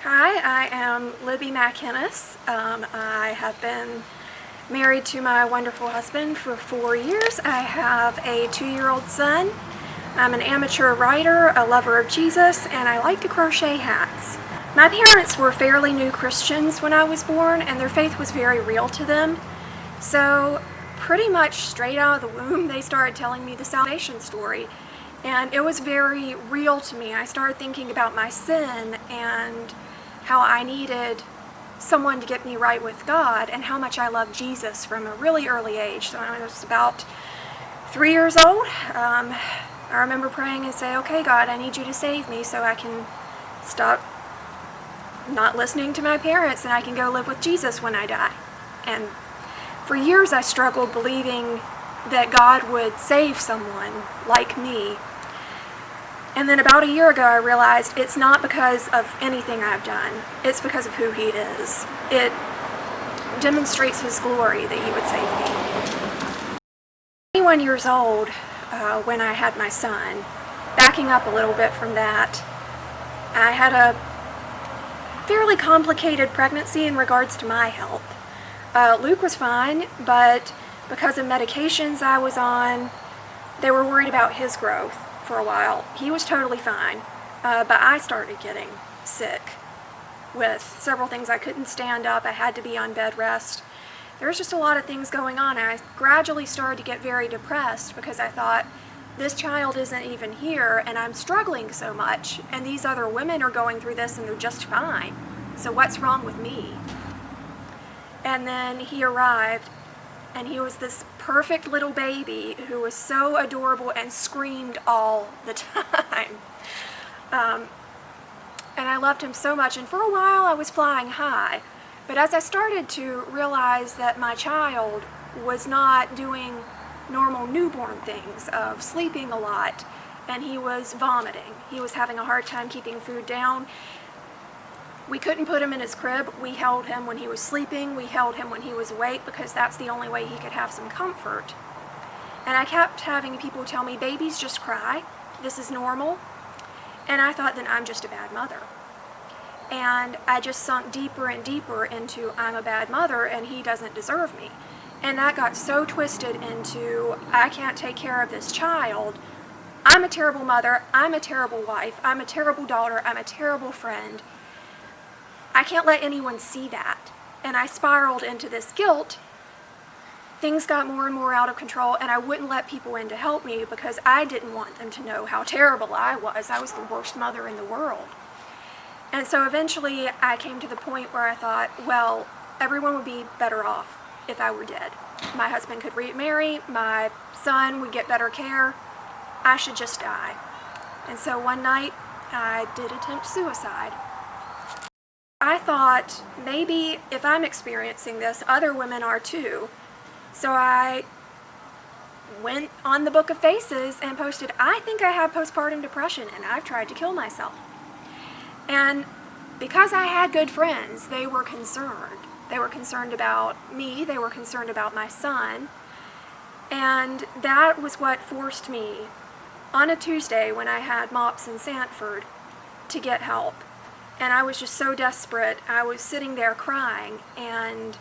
Hi, I am Libby. I have been married to my wonderful husband for 4 years. I have a 2-year-old son. I'm an amateur writer, a lover of Jesus, and I like to crochet hats. My parents were fairly new Christians when I was born, and their faith was very real to them. So pretty much straight out of the womb, they started telling me the salvation story. And it was very real to me. I started thinking about my sin and how I needed someone to get me right with God and how much I loved Jesus from a really early age. So when I was about 3 years old, I remember praying and saying, okay, God, I need you to save me so I can stop not listening to my parents and I can go live with Jesus when I die. And for years I struggled believing that God would save someone like me. And then about a year ago I realized it's not because of anything I've done, it's because of who He is. It demonstrates His glory that He would save me. 21 years old when I had my son. Backing up a little bit from that, I had a fairly complicated pregnancy in regards to my health. Luke was fine, but because of medications I was on, they were worried about his growth for a while. He was totally fine, but I started getting sick with several things. I couldn't stand up. I had to be on bed rest. There was just a lot of things going on. I gradually started to get very depressed because I thought, this child isn't even here and I'm struggling so much, and these other women are going through this and they're just fine. So what's wrong with me? And then he arrived, and he was this perfect little baby who was so adorable and screamed all the time. And I loved him so much, and for a while I was flying high. But as I started to realize that my child was not doing normal newborn things of sleeping a lot, and he was vomiting, he was having a hard time keeping food down. We couldn't put him in his crib. We held him when he was sleeping. We held him when he was awake because that's the only way he could have some comfort. And I kept having people tell me, babies just cry. This is normal. And I thought, then I'm just a bad mother. And I just sunk deeper and deeper into, I'm a bad mother and he doesn't deserve me. And that got so twisted into, I can't take care of this child. I'm a terrible mother. I'm a terrible wife. I'm a terrible daughter. I'm a terrible friend. I can't let anyone see that. And I spiraled into this guilt. Things got more and more out of control, and I wouldn't let people in to help me because I didn't want them to know how terrible I was. I was the worst mother in the world. And so eventually I came to the point where I thought, well, everyone would be better off if I were dead. My husband could remarry, my son would get better care. I should just die. And so one night I did attempt suicide. I thought, maybe if I'm experiencing this, other women are too. So I went on the Book of Faces and posted, I think I have postpartum depression and I've tried to kill myself. And because I had good friends, they were concerned. They were concerned about me, they were concerned about my son. And that was what forced me, on a Tuesday when I had MOPS in Sanford, to get help. And I was just so desperate. I was sitting there crying, and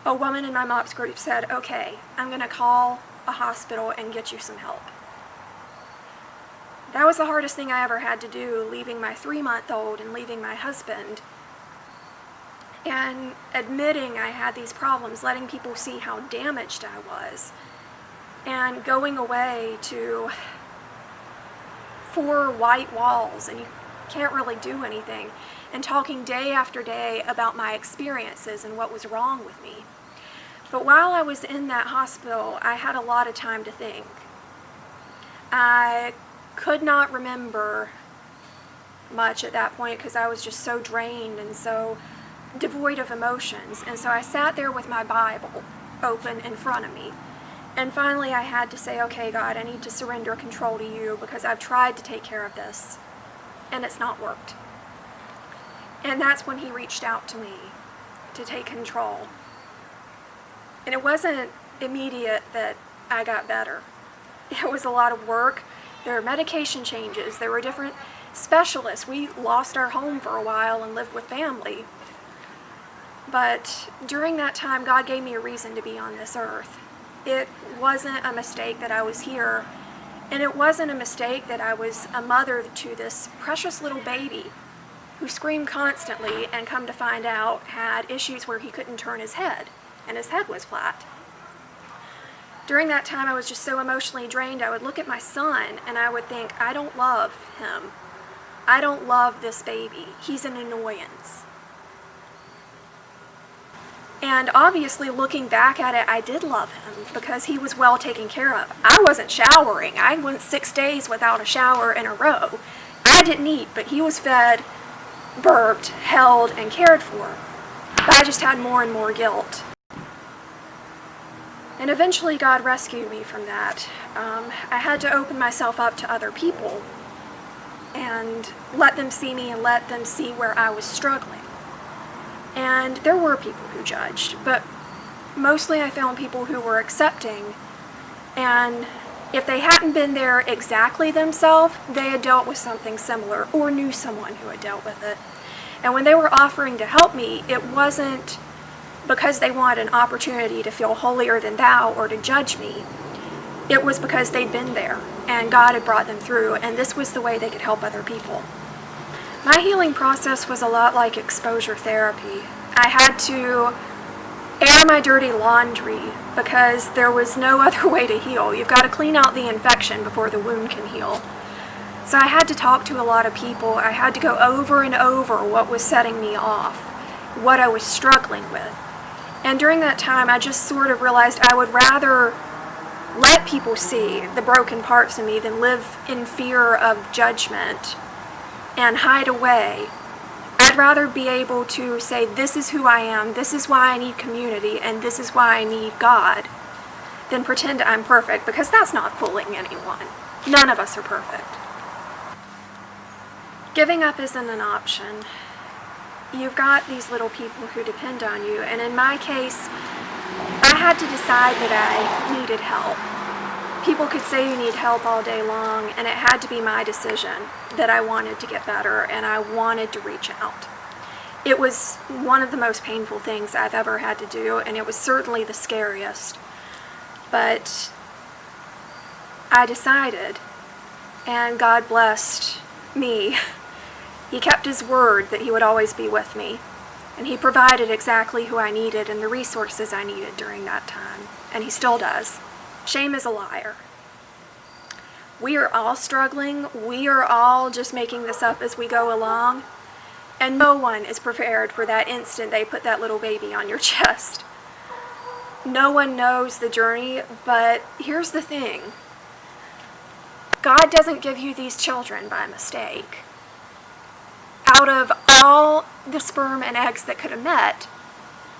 a woman in my MOPS group said, okay, I'm going to call a hospital and get you some help. That was the hardest thing I ever had to do, leaving my 3-month-old and leaving my husband, and admitting I had these problems, letting people see how damaged I was, and going away to 4 white walls, and you can't really do anything, and talking day after day about my experiences and what was wrong with me. But while I was in that hospital, I had a lot of time to think. I could not remember much at that point because I was just so drained and so devoid of emotions. And so I sat there with my Bible open in front of me. And finally I had to say, okay, God, I need to surrender control to you because I've tried to take care of this and it's not worked. And that's when He reached out to me to take control. And it wasn't immediate that I got better. It was a lot of work. There were medication changes. There were different specialist. We lost our home for a while and lived with family. But during that time, God gave me a reason to be on this earth. It wasn't a mistake that I was here, and it wasn't a mistake that I was a mother to this precious little baby who screamed constantly and, come to find out, had issues where he couldn't turn his head, and his head was flat. During that time, I was just so emotionally drained. I would look at my son and I would think, I don't love him. I don't love this baby. He's an annoyance. And obviously, looking back at it, I did love him because he was well taken care of. I wasn't showering. I went 6 days without a shower in a row. I didn't eat, but he was fed, burped, held, and cared for. But I just had more and more guilt. And eventually God rescued me from that. I had to open myself up to other people and let them see me and let them see where I was struggling. And there were people who judged, but mostly I found people who were accepting, and if they hadn't been there exactly themselves, they had dealt with something similar or knew someone who had dealt with it. And when they were offering to help me, it wasn't because they wanted an opportunity to feel holier than thou or to judge me. It was because they'd been there and God had brought them through, and this was the way they could help other people. My healing process was a lot like exposure therapy. I had to air my dirty laundry because there was no other way to heal. You've got to clean out the infection before the wound can heal. So I had to talk to a lot of people. I had to go over and over what was setting me off, what I was struggling with. And during that time, I just sort of realized I would rather let people see the broken parts of me than live in fear of judgment and hide away. I'd rather be able to say, this is who I am, this is why I need community, and this is why I need God, than pretend I'm perfect, because that's not fooling anyone. None of us are perfect. Giving up isn't an option. You've got these little people who depend on you, and in my case, I had to decide that I needed help. People could say you need help all day long, and it had to be my decision that I wanted to get better and I wanted to reach out. It was one of the most painful things I've ever had to do, and it was certainly the scariest. But I decided, and God blessed me. He kept his word that he would always be with me, and he provided exactly who I needed and the resources I needed during that time, and he still does. Shame is a liar. We are all struggling. We are all just making this up as we go along, and no one is prepared for that instant they put that little baby on your chest. No one knows the journey, but here's the thing. God doesn't give you these children by mistake. Out of all the sperm and eggs that could have met,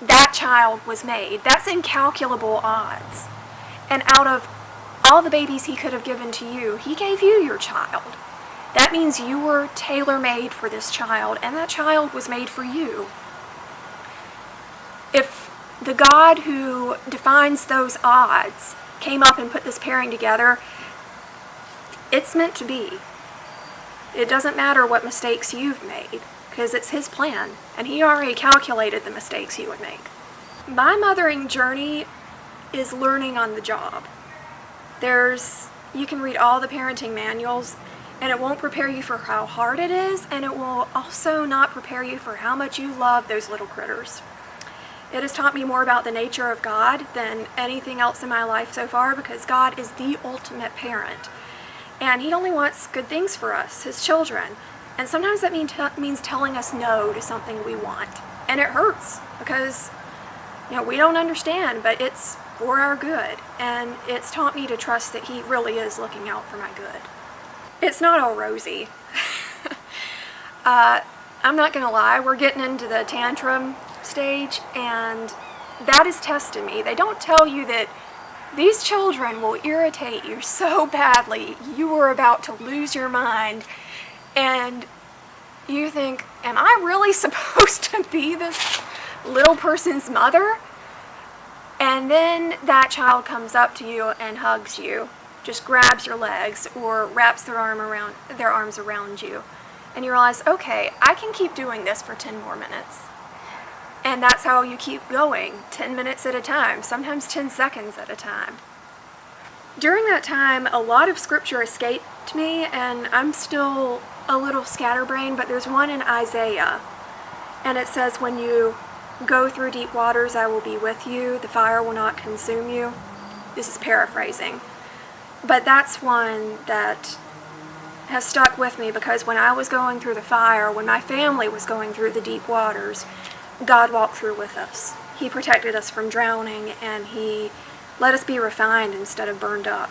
that child was made. That's incalculable odds. And out of all the babies he could have given to you, he gave you your child. That means you were tailor-made for this child, and that child was made for you. If the God who defines those odds came up and put this pairing together, it's meant to be. It doesn't matter what mistakes you've made, because it's his plan, and he already calculated the mistakes he would make. My mothering journey is learning on the job. You can read all the parenting manuals, and it won't prepare you for how hard it is, and it will also not prepare you for how much you love those little critters. It has taught me more about the nature of God than anything else in my life so far, because God is the ultimate parent. And he only wants good things for us, his children. And sometimes that means telling us no to something we want. And it hurts because, we don't understand, but it's for our good. And it's taught me to trust that he really is looking out for my good. It's not all rosy. I'm not going to lie, we're getting into the tantrum stage, and that is testing me. They don't tell you that these children will irritate you so badly, you are about to lose your mind, and you think, am I really supposed to be this little person's mother? And then that child comes up to you and hugs you, just grabs your legs or wraps their arms around you. and you realize, okay, I can keep doing this for 10 more minutes. And that's how you keep going, 10 minutes at a time, sometimes 10 seconds at a time. During that time, a lot of scripture escaped me, and I'm still a little scatterbrained, but there's one in Isaiah, and it says, when you go through deep waters, I will be with you, the fire will not consume you. This is paraphrasing. But that's one that has stuck with me, because when I was going through the fire, when my family was going through the deep waters, God walked through with us. He protected us from drowning, and He let us be refined instead of burned up.